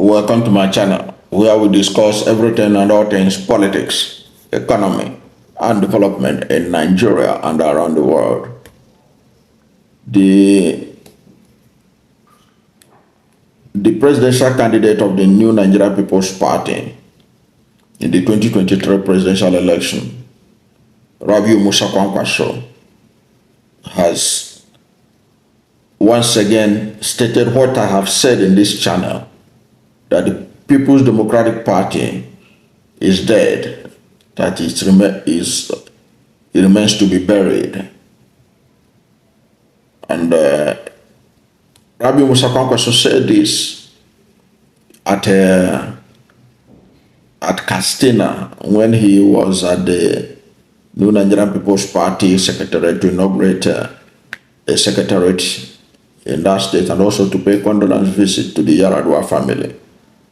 Welcome to my channel, where we discuss everything and all things politics, economy, and development in Nigeria and around the world. The presidential candidate of the new Nigeria People's Party in the 2023 presidential election, Rabiu Musa Kwankwaso, has once again stated what I have said in this channel, that the People's Democratic Party is dead, that it remains to be buried. And Rabiu Musa Kwankwaso said this at Castina when he was at the new Nigerian People's Party Secretariat to inaugurate a secretariat in that state, and also to pay condolence visit to the Yaradua family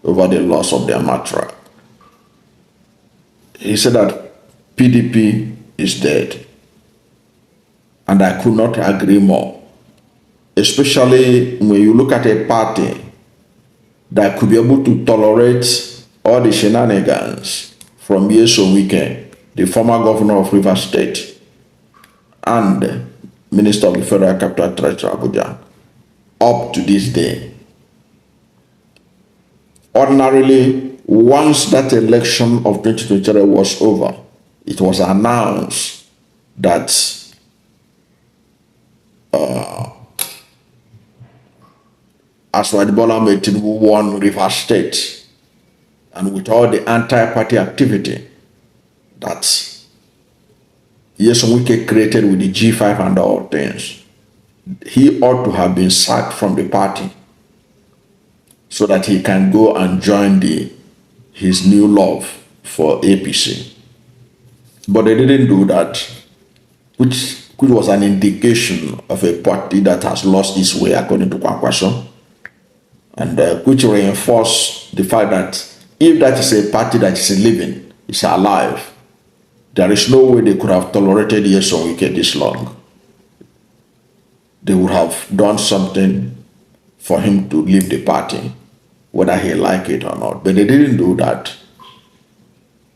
over the loss of their matriarch. He said that PDP is dead, and I could not agree more, especially when you look at a party that could be able to tolerate all the shenanigans from Yeso Wike, the former governor of Rivers State and Minister of the Federal Capital Territory, Abuja, up to this day. Ordinarily, once that election of 2023 was over, it was announced that Asiwaju Bola Ahmed Tinubu won Rivers State, and with all the anti-party activity that Yeso Wike created with the G5 and all things, he ought to have been sacked from the party so that he can go and join his new love for APC. But they didn't do that, which was an indication of a party that has lost its way, according to Kwankwaso, and which reinforced the fact that if that is a party that is living, is alive, there is no way they could have tolerated Yeso Wike this long. They would have done something for him to leave the party, whether he liked it or not. But they didn't do that.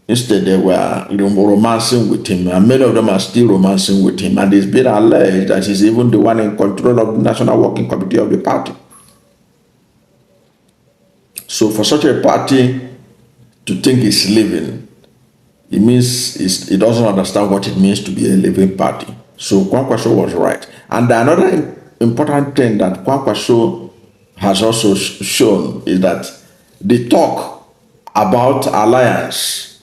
Instead, they were romancing with him, and many of them are still romancing with him. And it's been alleged that he's even the one in control of the National Working Committee of the party. So for such a party to think it's living, it means it doesn't understand what it means to be a living party. So Kwankwaso was right. And another important thing that Kwankwaso has also shown is that the talk about alliance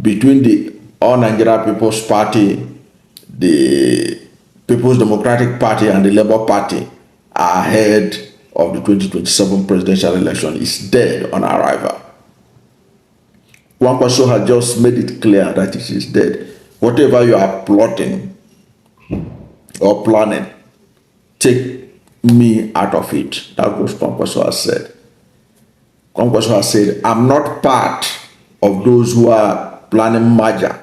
between the All Nigeria People's Party, the People's Democratic Party, and the Labour Party ahead of the 2027 presidential election is dead on arrival. Kwankwaso has just made it clear that it is dead. Whatever you are plotting or planning, take me out of it. That was Kwankwaso has said. Kwankwaso has said, I'm not part of those who are planning merger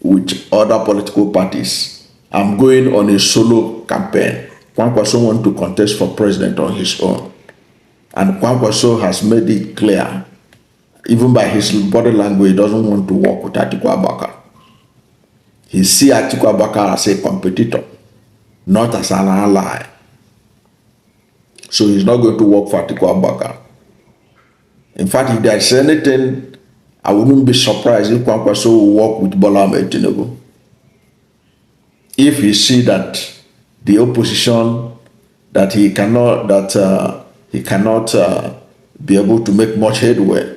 with other political parties. I'm going on a solo campaign. Kwankwaso wants to contest for president on his own. And Kwankwaso has made it clear, even by his body language, he doesn't want to work with Atiku Abubakar. He sees Atiku Abubakar as a competitor, not as an ally. So he's not going to work for Atiku Abubakar. In fact, if there is anything, I wouldn't be surprised if Kwankwaso will work with Bola Ahmed Tinubu. If he sees that the opposition, that he cannot be able to make much headway,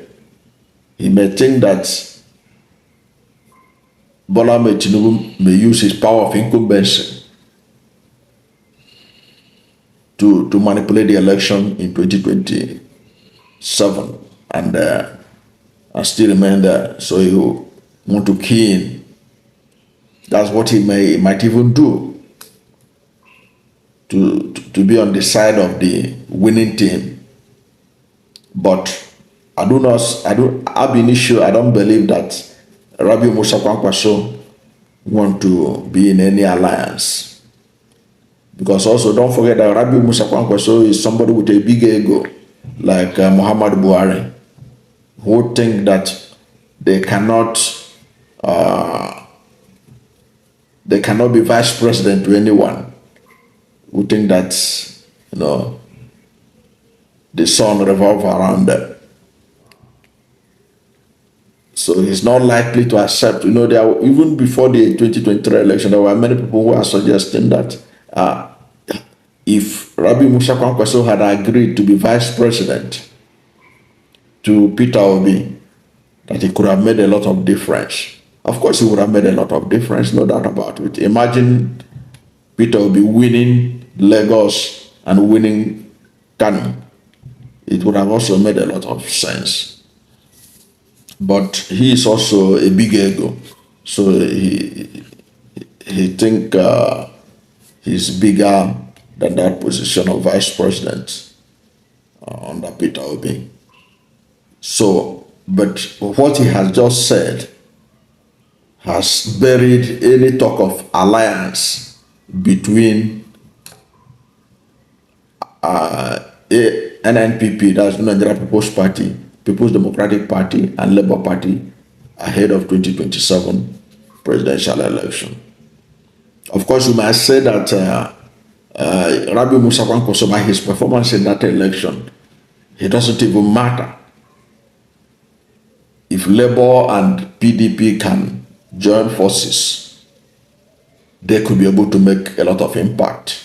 he may think that Bola Ahmed Tinubu may use his power of incumbency to manipulate the election in 2027 and still remain there. So he will want to key in. That's what he might even do to be on the side of the winning team. But I don't believe that Rabiu Musa Kwankwaso want to be in any alliance. Because also don't forget that Rabiu Musa Kwankwaso is somebody with a big ego, like Muhammad Buhari, who think that they cannot be vice president to anyone, who think that, you know, the sun revolves around them. So he's not likely to accept. You know, even before the 2023 election, there were many people who are suggesting that if Rabiu Musa Kwankwaso had agreed to be vice president to Peter Obi, that he could have made a lot of difference. Of course, he would have made a lot of difference, no doubt about it. Imagine Peter Obi winning Lagos and winning Kano. It would have also made a lot of sense. But he is also a big ego, so he think he's bigger than that position of vice president under Peter Obi. So, but what he has just said has buried any talk of alliance between ANPP, that's Nigerian People's Democratic Party, and Labour Party ahead of 2027 presidential election. Of course, you might say that Rabiu Musa Kwankwaso, by his performance in that election, it doesn't even matter. If Labour and PDP can join forces, they could be able to make a lot of impact.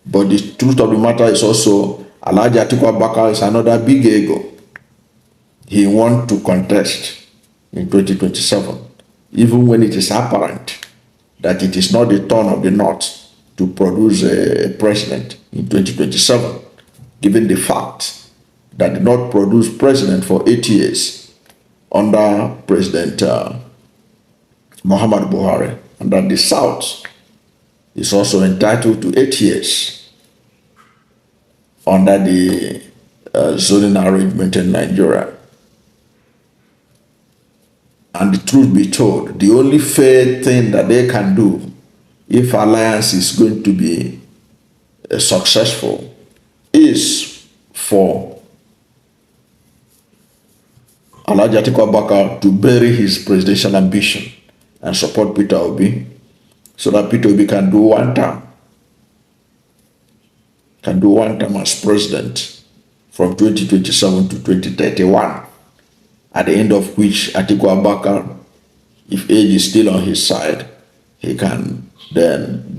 But the truth of the matter is also, Alhaji Atiku Abubakar is another big ego. He wants to contest in 2027, even when it is apparent that it is not the turn of the North to produce a president in 2027, given the fact that the North produced president for 8 years under President Muhammad Buhari, and that the South is also entitled to 8 years under the zoning arrangement in Nigeria. And the truth be told, the only fair thing that they can do if alliance is going to be successful is for Alhaji Atiku Abubakar to bury his presidential ambition and support Peter Obi, so that Peter Obi can do one term as president from 2027 to 2031. At the end of which Atiku Abubakar, if age is still on his side, he can then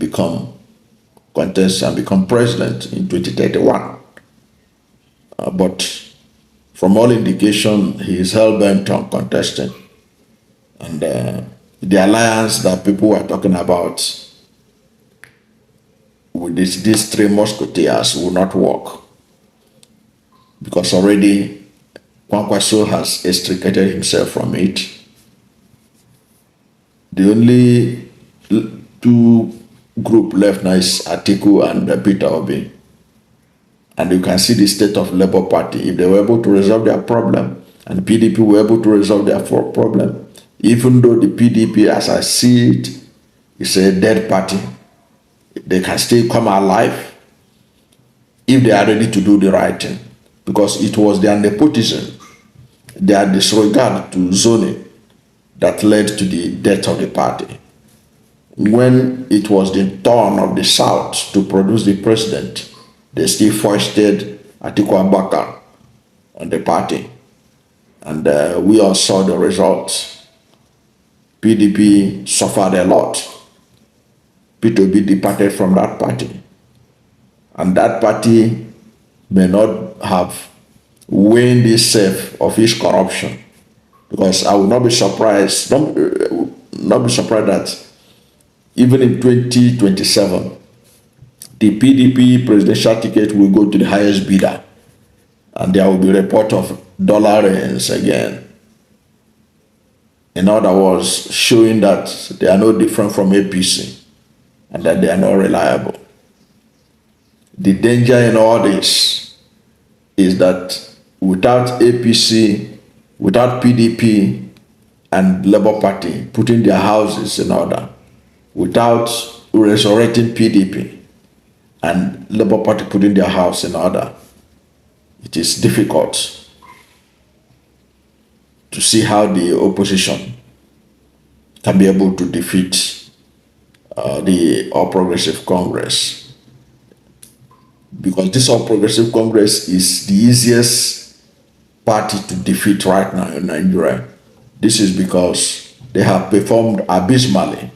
contest and become president in 2031. But from all indication, he is hell-bent on contesting. And the alliance that people were talking about with these three musketeers will not work, because already Kwankwaso has extricated himself from it. The only two groups left now is Atiku and Peter Obi. And you can see the state of Labour Party. If they were able to resolve their problem, and PDP were able to resolve their problem, even though the PDP, as I see it, is a dead party, they can still come alive if they are ready to do the right thing. Because it was their nepotism, their disregard to zoning, that led to the death of the party. When it was the turn of the South to produce the president, they still foisted Atiku Abubakar on the party. And we all saw the results. PDP suffered a lot. Peter Obi departed from that party. And that party may not have weighing this safe of his corruption, because I will not be surprised, not be surprised that even in 2027, the PDP presidential ticket will go to the highest bidder, and there will be a report of dollar rains again. In other words, showing that they are no different from APC and that they are not reliable. The danger in all this is that without APC, without PDP and Labour Party putting their houses in order, without resurrecting PDP, and Labour Party putting their house in order, it is difficult to see how the opposition can be able to defeat the All Progressive Congress, because this All Progressive Congress is the easiest party to defeat right now in Nigeria. This is because they have performed abysmally.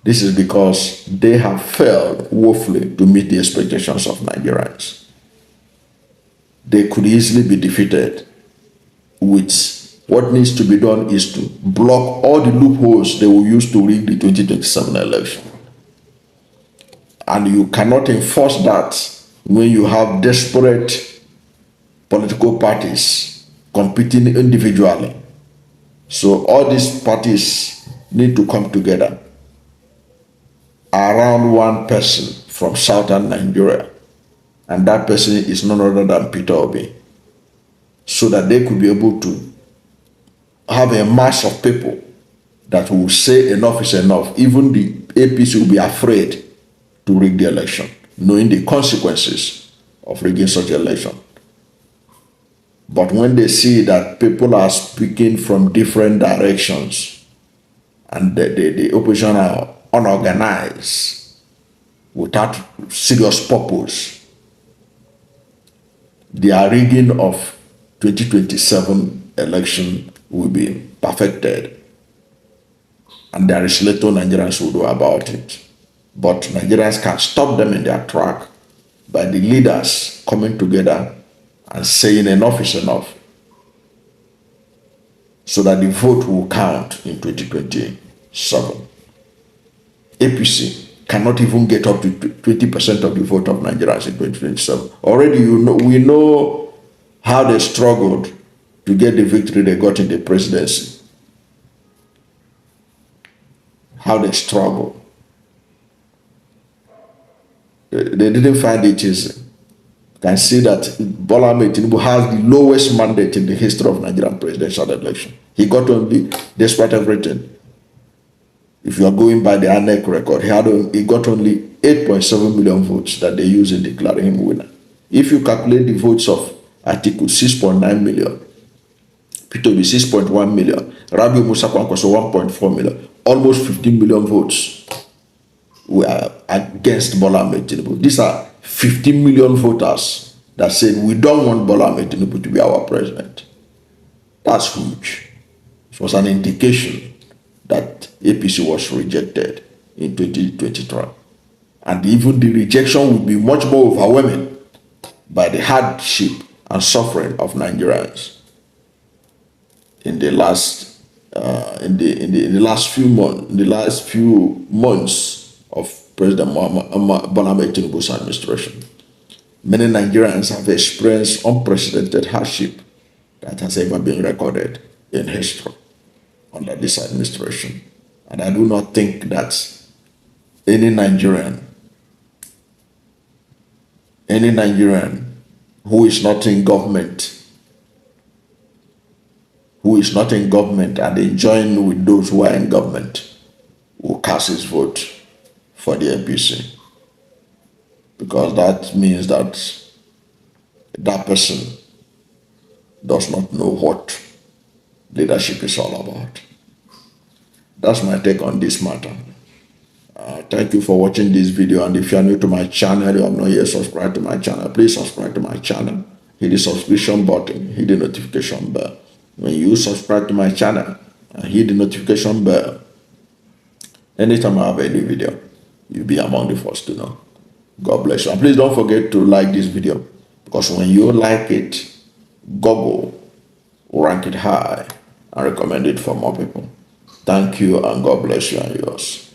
This is because they have failed woefully to meet the expectations of Nigerians. They could easily be defeated. With what needs to be done is to block all the loopholes they will use to rig the 2027 election. And you cannot enforce that when you have desperate political parties competing individually. So all these parties need to come together around one person from southern Nigeria, and that person is none other than Peter Obi, so that they could be able to have a mass of people that will say enough is enough. Even the APC will be afraid to rig the election, knowing the consequences of rigging such an election. But when they see that people are speaking from different directions and the opposition are unorganized without serious purpose, the rigging of 2027 election will be perfected, and there is little Nigerians will do about it. But Nigerians can stop them in their track by the leaders coming together and saying enough is enough, so that the vote will count in 2027. APC cannot even get up to 20% of the vote of Nigerians in 2027. Already we know how they struggled to get the victory they got in the presidency. How they struggled. They didn't find it easy. You can see that Bola Ahmed Tinubu has the lowest mandate in the history of Nigerian presidential election. He got only, despite everything, if you are going by the ANEC record, he got only 8.7 million votes that they used in declaring him winner. If you calculate the votes of Atiku, 6.9 million, Peter Obi, 6.1 million, Rabiu Musa Kwankwaso, 1.4 million, almost 15 million votes were against Bola Ahmed Tinubu. These are 15 million voters that said, we don't want Bola Ahmed Tinubu to be our president. That's huge. It was an indication that APC was rejected in 2023. And even the rejection would be much more overwhelming by the hardship and suffering of Nigerians in the last few months of President Bola Ahmed Tinubu's administration. Many Nigerians have experienced unprecedented hardship that has ever been recorded in history under this administration. And I do not think that any Nigerian who is not in government and enjoying with those who are in government will cast his vote for the APC, because that means that that person does not know what leadership is all about. That's my take on this matter. Thank you for watching this video, and if you are new to my channel, you have not yet subscribed to my channel, please subscribe to my channel. Hit the subscription button, hit the notification bell. When you subscribe to my channel and hit the notification bell, anytime I have a new video, you'll be among the first to know. God bless you. And please don't forget to like this video, because when you like it, Google will rank it high and recommend it for more people. Thank you, and God bless you and yours.